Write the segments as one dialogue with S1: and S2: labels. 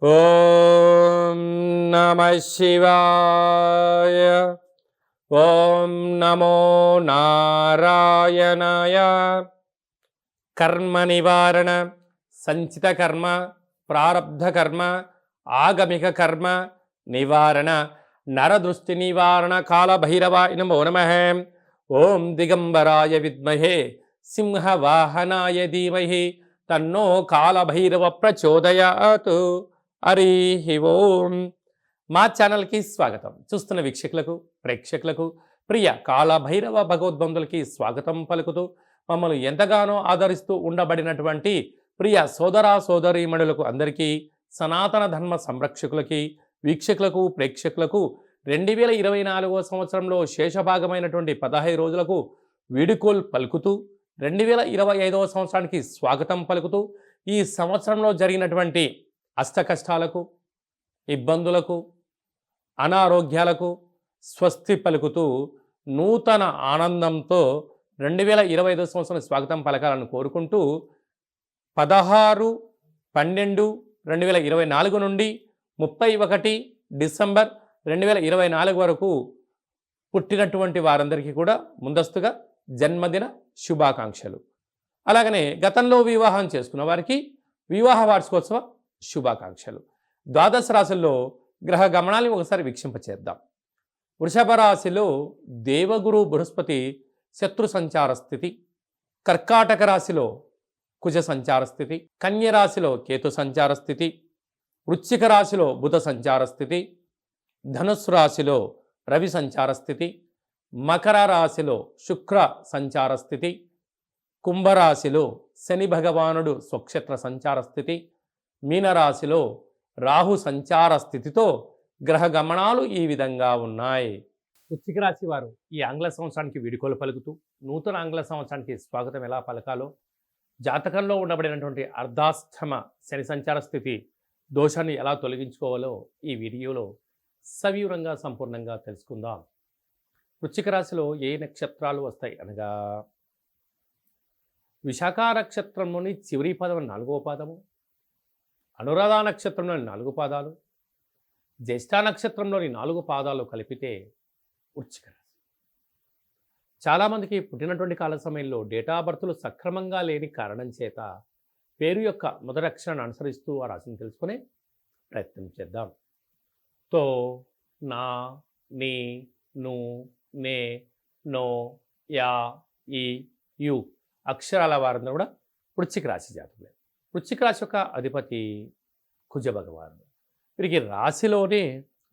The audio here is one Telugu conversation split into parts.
S1: ఓం నమః శివాయ. ఓం నమో నారాయణాయ. కర్మ నివారణ, సంచిత కర్మ, ప్రారబ్ధ కర్మ, ఆగమిక కర్మ నివారణ, నరదృష్టి నివారణ కాళభైరవాయ నమో నమః. ఓం దిగంబరాయ విద్మహే సింహవాహనాయ ధీమహి తన్నో కాళభైరవ ప్రచోదయాత్. హరి ఓం. మా ఛానల్కి స్వాగతం. చూస్తున్న వీక్షకులకు, ప్రేక్షకులకు, ప్రియ కాళభైరవ భగవద్బంధులకి స్వాగతం పలుకుతూ మమ్మల్ని ఎంతగానో ఆదరిస్తూ ఉండబడినటువంటి ప్రియ సోదరా సోదరీమణులకు అందరికీ, సనాతన ధర్మ సంరక్షకులకి, వీక్షకులకు, ప్రేక్షకులకు 2024 సంవత్సరంలో శేషభాగమైనటువంటి 15 రోజులకు వీడుకోల్ పలుకుతూ 2025 సంవత్సరానికి స్వాగతం పలుకుతూ ఈ సంవత్సరంలో జరిగినటువంటి అష్టకష్టాలకు, ఇబ్బందులకు, అనారోగ్యాలకు స్వస్తి పలుకుతూ నూతన ఆనందంతో 2025 సంవత్సరం స్వాగతం పలకాలను కోరుకుంటూ 16/12/2024 నుండి 31 డిసెంబర్ 2024 వరకు పుట్టినటువంటి వారందరికీ కూడా ముందస్తుగా జన్మదిన శుభాకాంక్షలు. అలాగనే గతంలో వివాహం చేసుకున్న వారికి వివాహ వార్షికోత్సవ శుభాకాంక్షలు. ద్వాదశ రాశుల్లో గ్రహ గమనాన్ని ఒకసారి వీక్షింపచేద్దాం. వృషభ రాశిలో దేవగురు బృహస్పతి శత్రు సంచార స్థితి, కర్కాటక రాశిలో కుజ సంచార స్థితి, కన్య రాశిలో కేతు సంచార స్థితి, వృశ్చిక రాశిలో బుధ సంచార స్థితి, ధనుస్సు రాశిలో రవి సంచార స్థితి, మకర రాశిలో శుక్ర సంచార స్థితి, కుంభరాశిలో శని భగవానుడు స్వక్షేత్ర సంచార స్థితి, మీనరాశిలో రాహు సంచార స్థితితో గ్రహ గమనాలు ఈ విధంగా ఉన్నాయి. వృశ్చిక రాశి వారు ఈ ఆంగ్ల సంవత్సరానికి వీడుకోలు పలుకుతూ నూతన ఆంగ్ల సంవత్సరానికి స్వాగతం ఎలా పలకాలో, జాతకంలో ఉండబడినటువంటి అర్ధాష్టమ శని సంచార స్థితి దోషాన్ని ఎలా తొలగించుకోవాలో ఈ వీడియోలో సవివరంగా సంపూర్ణంగా తెలుసుకుందాం. వృశ్చిక రాశిలో ఏ నక్షత్రాలు వస్తాయి అనగా, విశాఖ నక్షత్రంలోని చివరి పదం 4వ పాదము, అనురాధ నక్షత్రంలోని 4 పాదాలు, జ్యేష్ఠ నక్షత్రంలోని 4 పాదాలు కలిపితే వృశ్చిక రాశి. చాలామందికి పుట్టినటువంటి కాల సమయంలో డేటా బర్త్లు సక్రమంగా లేని కారణం చేత పేరు యొక్క మొదటి అక్షరాన్ని అనుసరిస్తూ ఆ రాశిని తెలుసుకునే ప్రయత్నం చేద్దాం. తో, నా, నీ, ను, నే, నో, యా, ఈ, యు అక్షరాల వారందరూ కూడా వృశ్చిక రాశి జాతకులే. వృశ్చిక రాశి యొక్క అధిపతి కుజ భగవానుడు. వీరికి రాశిలోనే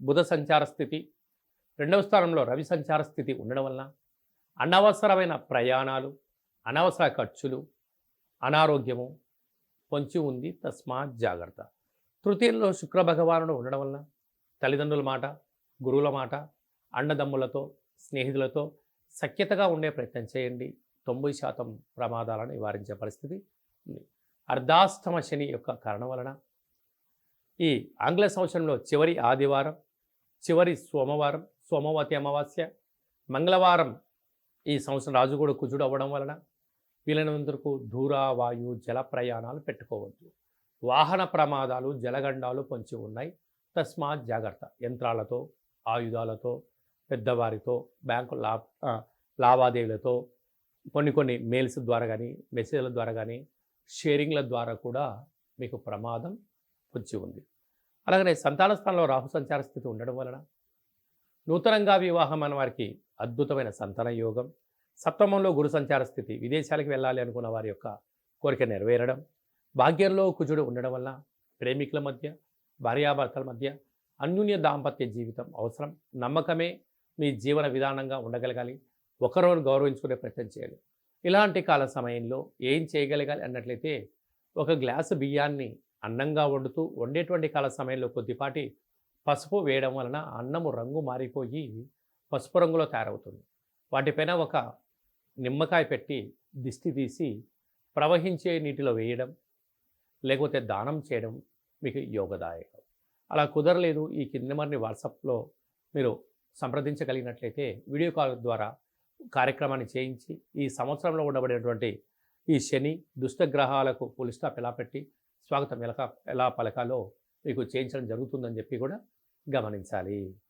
S1: బుధ సంచార స్థితి, 2వ స్థానంలో రవి సంచార స్థితి ఉండడం వలన అనవసరమైన ప్రయాణాలు, అనవసర ఖర్చులు, అనారోగ్యము పొంచి ఉంది. తస్మాత్ జాగ్రత్త. తృతీయంలో శుక్ర భగవానుడు ఉండడం వలన తల్లిదండ్రుల మాట, గురువుల మాట, అన్నదమ్ములతో, స్నేహితులతో సఖ్యతగా ఉండే ప్రయత్నం చేయండి. 90% ప్రమాదాలను నివారించే పరిస్థితి ఉంది. అర్ధాష్టమ శని యొక్క కారణం వలన ఈ ఆంగ్ల సంవత్సరంలో చివరి ఆదివారం, చివరి సోమవారం, సోమవతి అమావాస్య, మంగళవారం ఈ సంవత్సరం రాజుగూడ కుజుడు అవ్వడం వలన వీలైనంతవరకు దూర, వాయు, జల ప్రయాణాలు పెట్టుకోవద్దు. వాహన ప్రమాదాలు, జలగండాలు పొంచి ఉన్నాయి. తస్మాత్ జాగ్రత్త. యంత్రాలతో, ఆయుధాలతో, పెద్దవారితో, బ్యాంకు లావాదేవీలతో, కొన్ని మెయిల్స్ ద్వారా కానీ, మెసేజ్ల ద్వారా కానీ, షేరింగ్ల ద్వారా కూడా మీకు ప్రమాదం పొంచి ఉంది. అలాగనే సంతాన స్థానంలో రాహు సంచార స్థితి ఉండడం వలన నూతనంగా వివాహం అనే వారికి అద్భుతమైన సంతాన యోగం, సప్తమంలో గురు సంచార స్థితి, విదేశాలకు వెళ్ళాలి అనుకున్న వారి యొక్క కోరిక నెరవేరడం, భాగ్యంలో కుజుడు ఉండడం వల్ల ప్రేమికుల మధ్య, భార్యాభర్తల మధ్య అన్యోన్య దాంపత్య జీవితం అవసరం. నమ్మకమే మీ జీవన విధానంగా ఉండగలగాలి. ఒకరోజు గౌరవించుకునే ప్రయత్నం చేయాలి. ఇలాంటి కాల సమయంలో ఏం చేయగలగాలి అన్నట్లయితే, ఒక గ్లాసు బియ్యాన్ని అన్నంగా వండేటువంటి కాల సమయంలో కొద్దిపాటి పసుపు వేయడం వలన అన్నము రంగు మారిపోయి పసుపు రంగులో తయారవుతుంది. వాటిపైన ఒక నిమ్మకాయ పెట్టి దిష్టి తీసి ప్రవహించే నీటిలో వేయడం, లేకపోతే దానం చేయడం మీకు యోగదాయకం. అలా కుదరలేదు, ఈ కింద నెంబర్ని వాట్సాప్లో మీరు సంప్రదించగలిగినట్లయితే వీడియో కాల్ ద్వారా కార్యక్రమాన్ని చేయించి ఈ సంవత్సరంలో ఉండబడినటువంటి ఈ శని దుష్టగ్రహాలకు ఫుల్ స్టాప్ ఎలా పెట్టి స్వాగతం ఎలా పలకాలో మీకు చేయించడం జరుగుతుందని చెప్పి కూడా గమనించాలి.